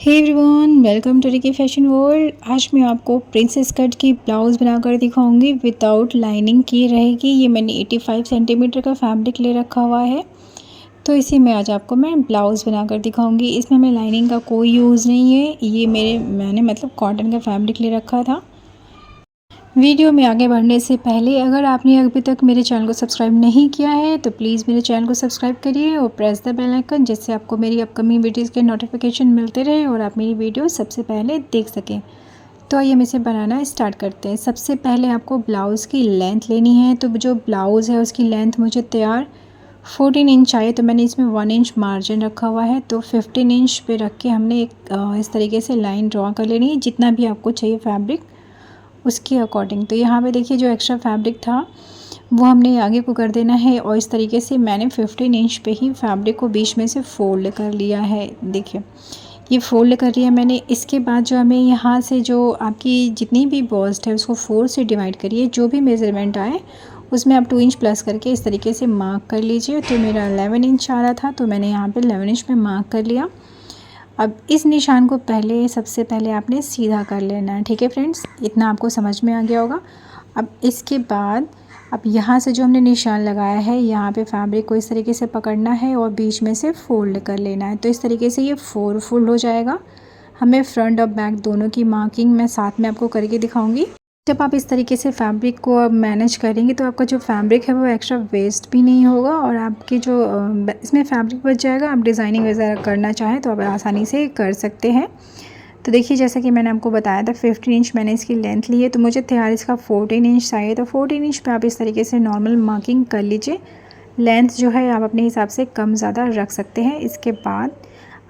Hey everyone, welcome to Ricky fashion world. आज मैं आपको प्रिंसेस कट की ब्लाउज़ बनाकर दिखाऊंगी। विदाउट लाइनिंग की रहेगी। ये मैंने 85 सेंटीमीटर का फैब्रिक ले रखा हुआ है, तो इसी में आज आपको मैं ब्लाउज़ बनाकर दिखाऊंगी। इसमें हमें लाइनिंग का कोई यूज़ नहीं है। ये मैंने मतलब कॉटन का फैब्रिक ले रखा था। वीडियो में आगे बढ़ने से पहले अगर आपने अभी तक मेरे चैनल को सब्सक्राइब नहीं किया है तो प्लीज़ मेरे चैनल को सब्सक्राइब करिए और प्रेस द बेल आइकन, जिससे आपको मेरी अपकमिंग वीडियोस के नोटिफिकेशन मिलते रहे और आप मेरी वीडियो सबसे पहले देख सकें। तो आइए हम इसे बनाना स्टार्ट करते हैं। सबसे पहले आपको ब्लाउज़ की लेंथ लेनी है। तो जो ब्लाउज़ है उसकी लेंथ मुझे तैयार 14 इंच आए, तो मैंने इसमें 1 इंच मार्जिन रखा हुआ है। तो 15 इंच पे रख के हमने एक इस तरीके से लाइन ड्रॉ कर लेनी है, जितना भी आपको चाहिए फैब्रिक उसके अकॉर्डिंग। तो यहाँ पे देखिए जो एक्स्ट्रा फैब्रिक था वो हमने आगे को कर देना है और इस तरीके से मैंने 15 इंच पे ही फैब्रिक को बीच में से फोल्ड कर लिया है। देखिए ये फोल्ड कर लिया मैंने। इसके बाद जो हमें यहाँ से जो आपकी जितनी भी बस्ट है उसको 4 से डिवाइड करिए। जो भी मेज़रमेंट आए उसमें आप 2 इंच प्लस करके इस तरीके से मार्क कर लीजिए। तो मेरा 11 इंच आ रहा था, तो मैंने यहाँ पे 11 इंच में मार्क कर लिया। अब इस निशान को सबसे पहले आपने सीधा कर लेना है। ठीक है फ्रेंड्स, इतना आपको समझ में आ गया होगा। अब इसके बाद अब यहाँ से जो हमने निशान लगाया है यहाँ पे फैब्रिक को इस तरीके से पकड़ना है और बीच में से फोल्ड कर लेना है। तो इस तरीके से ये 4 फोल्ड हो जाएगा। हमें फ्रंट और बैक दोनों की मार्किंग मैं साथ में आपको करके दिखाऊंगी। जब आप इस तरीके से फैब्रिक को अब मैनेज करेंगे तो आपका जो फैब्रिक है वो एक्स्ट्रा वेस्ट भी नहीं होगा और आपकी जो इसमें फैब्रिक बच जाएगा। आप डिज़ाइनिंग वगैरह करना चाहें तो आप आसानी से कर सकते हैं। तो देखिए जैसा कि मैंने आपको बताया था 15 इंच मैंने इसकी लेंथ ली है, तो मुझे तैयार इसका 14 इंच चाहिए। तो 14 इंच पे आप इस तरीके से नॉर्मल मार्किंग कर लीजिए। लेंथ जो है आप अपने हिसाब से कम ज़्यादा रख सकते हैं। इसके बाद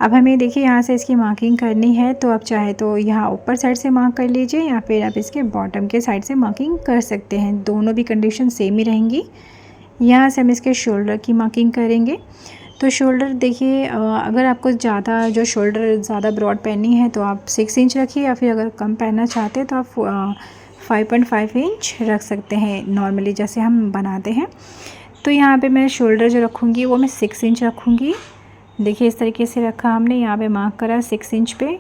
अब हमें देखिए यहाँ से इसकी मार्किंग करनी है, तो आप चाहे तो यहाँ ऊपर साइड से मार्क कर लीजिए या फिर आप इसके बॉटम के साइड से मार्किंग कर सकते हैं। दोनों भी कंडीशन सेम ही रहेंगी। यहाँ से हम इसके शोल्डर की मार्किंग करेंगे। तो शोल्डर देखिए अगर आपको ज़्यादा जो शोल्डर ज़्यादा ब्रॉड पहननी है तो आप 6 इंच रखिए, या फिर अगर कम पहनना चाहते हैं तो आप 5.5 इंच रख सकते हैं नॉर्मली जैसे हम बनाते हैं। तो यहाँ पे मैं शोल्डर जो रखूँगी वो मैं 6 इंच रखूँगी। देखिए इस तरीके से रखा हमने, यहाँ पे मार्क करा 6 इंच पे।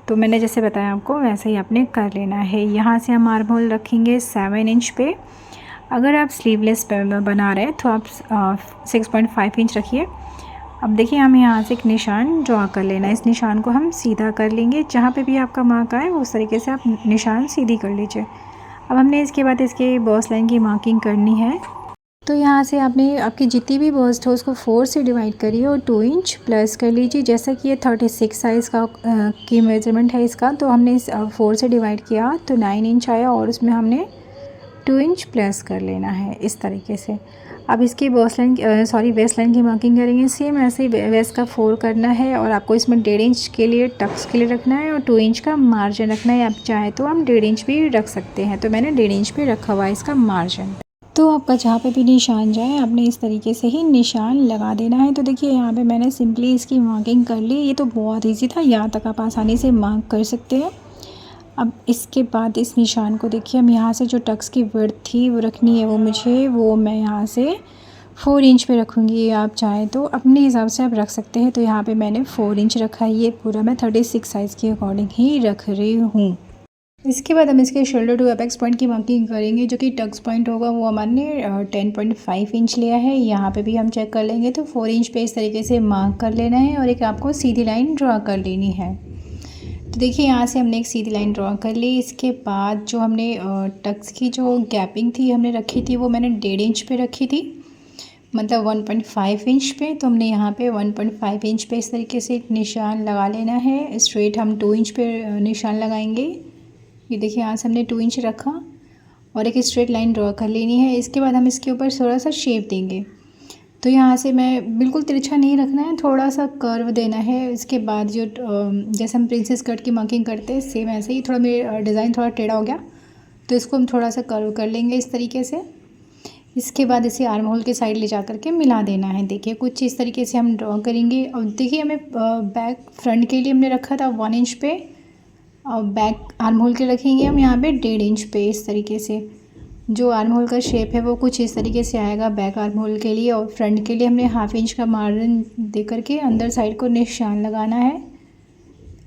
तो मैंने जैसे बताया आपको वैसे ही आपने कर लेना है। यहाँ से हम आर्म होल रखेंगे 7 इंच पे। अगर आप स्लीवलेस बना रहे हैं तो आप 6.5 इंच रखिए। अब देखिए हमें यहाँ से एक निशान ड्रॉ कर लेना है। इस निशान को हम सीधा कर लेंगे। जहाँ पे भी आपका मार्क आए उस तरीके से आप निशान सीधी कर लीजिए। अब हमने इसके बाद इसके बॉस लाइन की मार्किंग करनी है। तो यहाँ से आपने आपकी जितनी भी बस्ट हो उसको 4 से डिवाइड करिए और 2 इंच प्लस कर लीजिए। जैसा कि ये 36 साइज़ का की मेजरमेंट है इसका, तो हमने इस 4 से डिवाइड किया तो 9 इंच आया और उसमें हमने 2 इंच प्लस कर लेना है इस तरीके से। अब इसकी वेस्ट लाइन की मार्किंग करेंगे। सेम ऐसे ही वेस्ट का 4 करना है और आपको इसमें 1.5 इंच के लिए टक्स के लिए रखना है और 2 इंच का मार्जिन रखना है। आप चाहे तो हम 1.5 इंच भी रख सकते हैं। तो मैंने 1.5 इंच पे रखा हुआ है इसका मार्जिन। तो आपका जहाँ पे भी निशान जाए आपने इस तरीके से ही निशान लगा देना है। तो देखिए यहाँ पे मैंने सिंपली इसकी मार्किंग कर ली। ये तो बहुत इजी था, यहाँ तक आप आसानी से मार्क कर सकते हैं। अब इसके बाद इस निशान को देखिए हम यहाँ से जो टक्स की विड्थ थी वो रखनी है, वो मैं यहाँ से 4 इंच पे रखूँगी। आप चाहें तो अपने हिसाब से आप रख सकते हैं। तो यहाँ पे मैंने 4 इंच रखा है। ये पूरा मैं 36 साइज़ के अकॉर्डिंग ही रख रही हूँ। इसके बाद हम इसके शोल्डर टू अपेक्स पॉइंट की मार्किंग करेंगे। जो कि टक्स पॉइंट होगा वो हमने 10.5 इंच लिया है। यहाँ पे भी हम चेक कर लेंगे। तो 4 इंच पे इस तरीके से मार्क कर लेना है और एक आपको सीधी लाइन ड्रॉ कर लेनी है। तो देखिए यहाँ से हमने एक सीधी लाइन ड्रॉ कर ली। इसके बाद जो हमने टक्स की जो गैपिंग थी हमने रखी थी वो मैंने 1.5 इंच पे रखी थी, मतलब 1.5 इंच पे। तो हमने यहाँ पे 1.5 इंच पे इस तरीके से एक निशान लगा लेना है। स्ट्रेट हम 2 इंच पे निशान लगाएंगे। ये देखिए यहाँ से हमने 2 इंच रखा और एक स्ट्रेट लाइन ड्रॉ कर लेनी है। इसके बाद हम इसके ऊपर थोड़ा सा शेप देंगे। तो यहाँ से मैं बिल्कुल तिरछा नहीं रखना है, थोड़ा सा कर्व देना है। इसके बाद जो जैसे हम प्रिंसेस कट की मार्किंग करते हैं सेम ऐसे ही थोड़ा मेरा डिज़ाइन थोड़ा टेढ़ा हो गया तो इसको हम थोड़ा सा कर्व कर लेंगे इस तरीके से। इसके बाद इसे आर्म होल के साइड ले जा करके मिला देना है। देखिए कुछ इस तरीके से हम ड्रॉ करेंगे। और देखिए हमें बैक फ्रंट के लिए हमने रखा था 1 इंच पे और बैक आर्म होल के रखेंगे हम यहाँ पे 1.5 इंच पे। इस तरीके से जो आर्म होल का शेप है वो कुछ इस तरीके से आएगा बैक आर्म होल के लिए। और फ्रंट के लिए हमने 1/2 इंच का मार्जिन दे करके अंदर साइड को निशान लगाना है।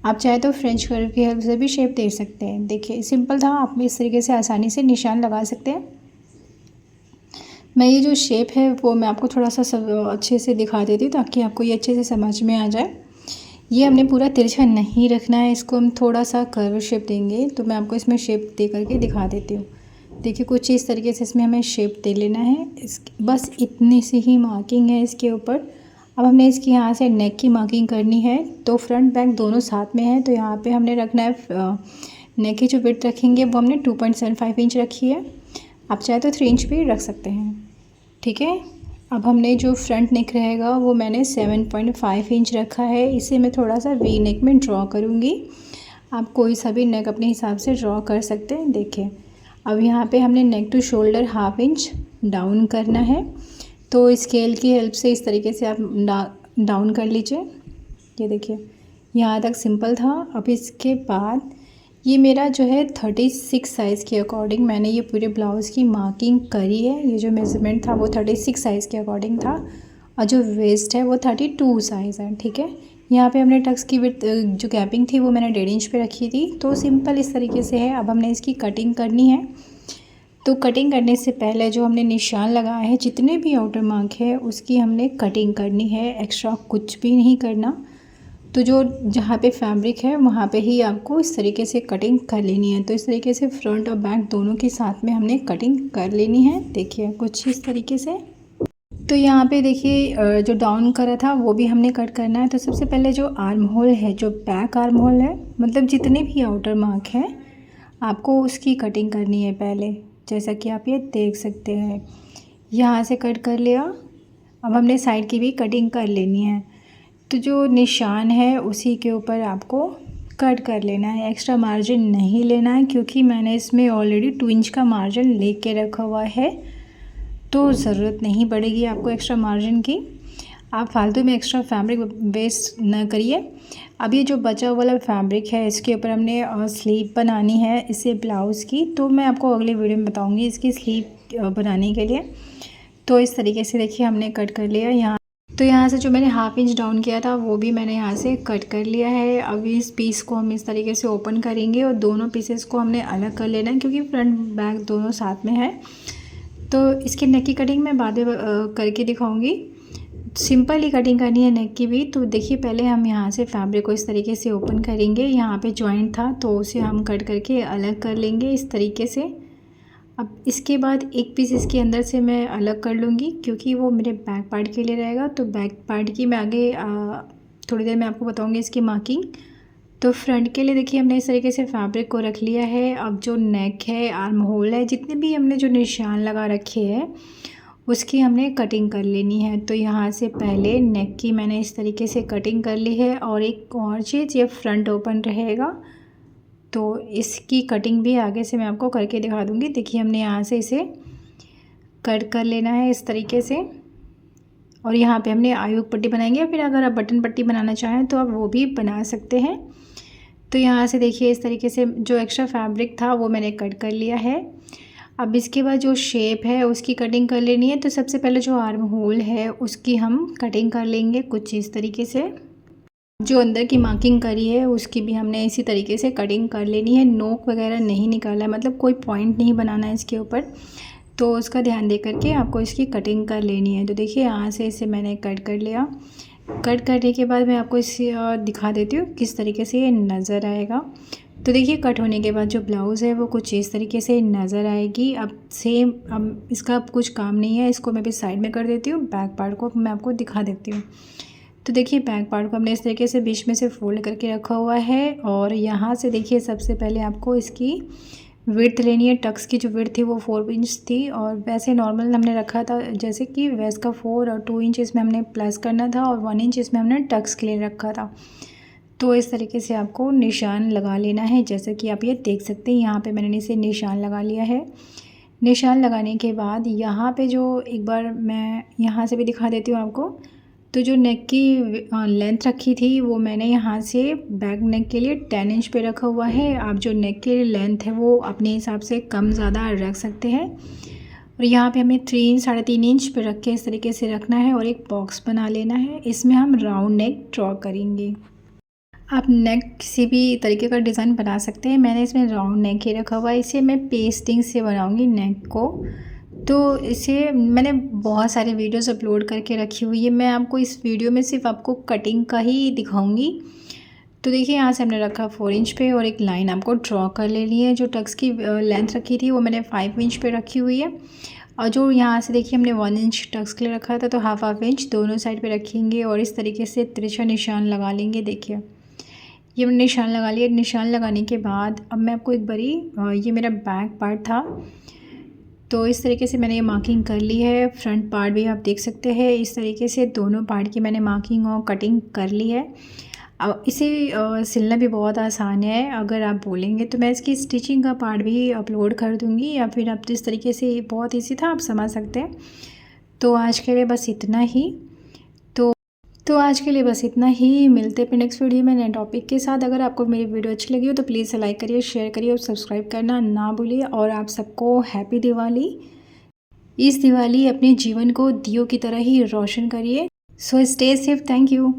आप चाहे तो फ्रेंच कर्व की हेल्प से भी शेप दे सकते हैं। देखिए सिंपल था, आप इस तरीके से आसानी से निशान लगा सकते हैं। मैं ये जो शेप है वो मैं आपको थोड़ा सा अच्छे से दिखा देती हूँ ताकि आपको ये अच्छे से समझ में आ जाए। ये हमने पूरा तिरछा नहीं रखना है, इसको हम थोड़ा सा कर्व शेप देंगे। तो मैं आपको इसमें शेप दे करके दिखा देती हूँ। देखिए कुछ इस तरीके से इसमें हमें शेप दे लेना है। इस बस इतनी सी ही मार्किंग है इसके ऊपर। अब हमने इसकी यहाँ से नेक की मार्किंग करनी है। तो फ्रंट बैक दोनों साथ में है, तो यहाँ पे हमने रखना है नेक की जो विड्थ रखेंगे वो हमने 2.75 इंच रखी है। आप चाहे तो 3 इंच भी रख सकते हैं, ठीक है। अब हमने जो फ्रंट नेक रहेगा वो मैंने 7.5 इंच रखा है। इसे मैं थोड़ा सा वी नेक में ड्रॉ करूँगी। आप कोई सा भी नेक अपने हिसाब से ड्रॉ कर सकते हैं। देखिए अब यहाँ पे हमने neck to shoulder 1/2 inch down करना है। तो स्केल की हेल्प से इस तरीके से आप डाउन कर लीजिए। ये देखिए यहाँ तक सिंपल था। अब इसके बाद ये मेरा जो है 36 साइज़ के अकॉर्डिंग मैंने ये पूरे ब्लाउज़ की मार्किंग करी है। ये जो मेज़रमेंट था वो 36 साइज़ के अकॉर्डिंग था और जो वेस्ट है वो 32 साइज़ है, ठीक है। यहाँ पे हमने टक्स की विड्थ जो गैपिंग थी वो मैंने 1.5 इंच पे रखी थी। तो सिंपल इस तरीके से है। अब हमने इसकी कटिंग करनी है। तो कटिंग करने से पहले जो हमने निशान लगाए हैं, जितने भी आउटर मार्क है उसकी हमने कटिंग करनी है, एक्स्ट्रा कुछ भी नहीं करना। तो जो जहाँ पे फैब्रिक है वहाँ पे ही आपको इस तरीके से कटिंग कर लेनी है। तो इस तरीके से फ्रंट और बैक दोनों के साथ में हमने कटिंग कर लेनी है। देखिए कुछ इस तरीके से। तो यहाँ पे देखिए जो डाउन करा था वो भी हमने कट करना है। तो सबसे पहले जो आर्म होल है, जो बैक आर्म होल है, मतलब जितने भी आउटर मार्क हैं आपको उसकी कटिंग करनी है पहले। जैसा कि आप ये देख सकते हैं, यहाँ से कट कर लिया। अब हमने साइड की भी कटिंग कर लेनी है। तो जो निशान है उसी के ऊपर आपको कट कर लेना है, एक्स्ट्रा मार्जिन नहीं लेना है क्योंकि मैंने इसमें ऑलरेडी 2 इंच का मार्जिन लेके रखा हुआ है। तो ज़रूरत नहीं पड़ेगी आपको एक्स्ट्रा मार्जिन की। आप फालतू में एक्स्ट्रा फैब्रिक वेस्ट न करिए। अब ये जो बचा वाला फैब्रिक है इसके ऊपर हमने स्लीव बनानी है इसे ब्लाउज़ की। तो मैं आपको अगले वीडियो में बताऊंगी इसकी स्लीव बनाने के लिए। तो इस तरीके से देखिए हमने कट कर लिया यहाँ। तो यहाँ से जो मैंने 1/2 इंच डाउन किया था वो भी मैंने यहाँ से कट कर लिया है। अब इस पीस को हम इस तरीके से ओपन करेंगे और दोनों पीसेस को हमने अलग कर लेना है क्योंकि फ्रंट बैक दोनों साथ में है। तो इसकी नेक की कटिंग मैं बाद में करके दिखाऊंगी। सिंपल ही कटिंग करनी है नेक की भी। तो देखिए पहले हम यहाँ से फैब्रिक को इस तरीके से ओपन करेंगे। यहाँ पे जॉइंट था तो उसे हम कट करके अलग कर लेंगे इस तरीके से। अब इसके बाद एक पीस इसके अंदर से मैं अलग कर लूँगी क्योंकि वो मेरे बैक पार्ट के लिए रहेगा। तो बैक पार्ट की मैं आगे थोड़ी देर में आपको बताऊँगी इसकी मार्किंग। तो फ्रंट के लिए देखिए हमने इस तरीके से फैब्रिक को रख लिया है। अब जो नेक है, आर्म होल है, जितने भी हमने जो निशान लगा रखे हैं उसकी हमने कटिंग कर लेनी है। तो यहाँ से पहले नेक की मैंने इस तरीके से कटिंग कर ली है। और एक और चीज़, ये फ्रंट ओपन रहेगा तो इसकी कटिंग भी आगे से मैं आपको करके दिखा दूँगी। देखिए हमने यहाँ से इसे कट कर लेना है इस तरीके से और यहाँ पे हमने आयुक पट्टी बनाएंगे। फिर अगर आप बटन पट्टी बनाना चाहें तो आप वो भी बना सकते हैं। तो यहाँ से देखिए इस तरीके से जो एक्स्ट्रा फैब्रिक था वो मैंने कट कर लिया है। अब इसके बाद जो शेप है उसकी कटिंग कर लेनी है। तो सबसे पहले जो आर्म होल है उसकी हम कटिंग कर लेंगे कुछ इस तरीके से। जो अंदर की मार्किंग करी है उसकी भी हमने इसी तरीके से कटिंग कर लेनी है। नोक वगैरह नहीं निकाला है, मतलब कोई पॉइंट नहीं बनाना है इसके ऊपर। तो उसका ध्यान दे करके आपको इसकी कटिंग कर लेनी है। तो देखिए यहाँ से इसे मैंने कट कर लिया। कट करने के बाद मैं आपको इसे दिखा देती हूँ किस तरीके से ये नज़र आएगा। तो देखिए कट होने के बाद जो ब्लाउज़ है वो कुछ इस तरीके से नज़र आएगी। अब सेम, अब इसका कुछ काम नहीं है, इसको मैं भी साइड में कर देती हूँ। बैक पार्ट को मैं आपको दिखा देती हूँ। तो देखिए बैक पार्ट को हमने इस तरीके से बीच में से फोल्ड करके रखा हुआ है। और यहाँ से देखिए सबसे पहले आपको इसकी विड्थ लेनी है। टक्स की जो विड्थ थी वो 4 इंच थी और वैसे नॉर्मल हमने रखा था जैसे कि वेस्ट का 4 और 2 इंच इसमें हमने प्लस करना था और 1 इंच इसमें हमने टक्स के लिए रखा था। तो इस तरीके से आपको निशान लगा लेना है। जैसे कि आप ये देख सकते हैं यहाँ पे मैंने इसे निशान लगा लिया है। निशान लगाने के बाद यहाँ पे जो एक बार मैं यहाँ से भी दिखा देती हूँ आपको। तो जो नेक की लेंथ रखी थी वो मैंने यहाँ से बैक नेक के लिए 10 इंच पे रखा हुआ है। आप जो नेक की लेंथ है वो अपने हिसाब से कम ज़्यादा रख सकते हैं। और यहाँ पे हमें 3 इंच 3.5 इंच पे रख के इस तरीके से रखना है और एक बॉक्स बना लेना है। इसमें हम राउंड नेक ड्रॉ करेंगे। आप नेक किसी भी तरीके का डिज़ाइन बना सकते हैं। मैंने इसमें राउंड नेक ही रखा हुआ है। इसे मैं पेस्टिंग से बनाऊंगी नेक को। तो इसे मैंने बहुत सारे वीडियोस अपलोड करके रखी हुई है। मैं आपको इस वीडियो में सिर्फ आपको कटिंग का ही दिखाऊंगी। तो देखिए यहाँ से हमने रखा 4 इंच पे और एक लाइन आपको ड्रॉ कर लेनी है। जो टक्स की लेंथ रखी थी वो मैंने 5 इंच पे रखी हुई है। और जो यहाँ से देखिए हमने 1 इंच टक्स के लिए रखा था, तो हाफ इंच दोनों साइड पे रखेंगे और इस तरीके से तिरछा निशान लगा लेंगे। देखिए ये मैंने निशान लगा लिया। निशान लगाने के बाद अब मैं आपको एक बारी ये मेरा बैक पार्ट था, तो इस तरीके से मैंने ये मार्किंग कर ली है। फ्रंट पार्ट भी आप देख सकते हैं। इस तरीके से दोनों पार्ट की मैंने मार्किंग और कटिंग कर ली है। अब इसे सिलना भी बहुत आसान है। अगर आप बोलेंगे तो मैं इसकी स्टिचिंग का पार्ट भी अपलोड कर दूँगी, या फिर आप जिस तरीके से बहुत ईजी था आप समझ सकते हैं। तो आज के लिए बस इतना ही। तो आज के लिए बस इतना ही। मिलते हैं फिर नेक्स्ट वीडियो में नए टॉपिक के साथ। अगर आपको मेरी वीडियो अच्छी लगी हो तो प्लीज़ लाइक करिए, शेयर करिए और सब्सक्राइब करना ना भूलिए। और आप सबको हैप्पी दिवाली। इस दिवाली अपने जीवन को दियों की तरह ही रोशन करिए। So stay safe. Thank you.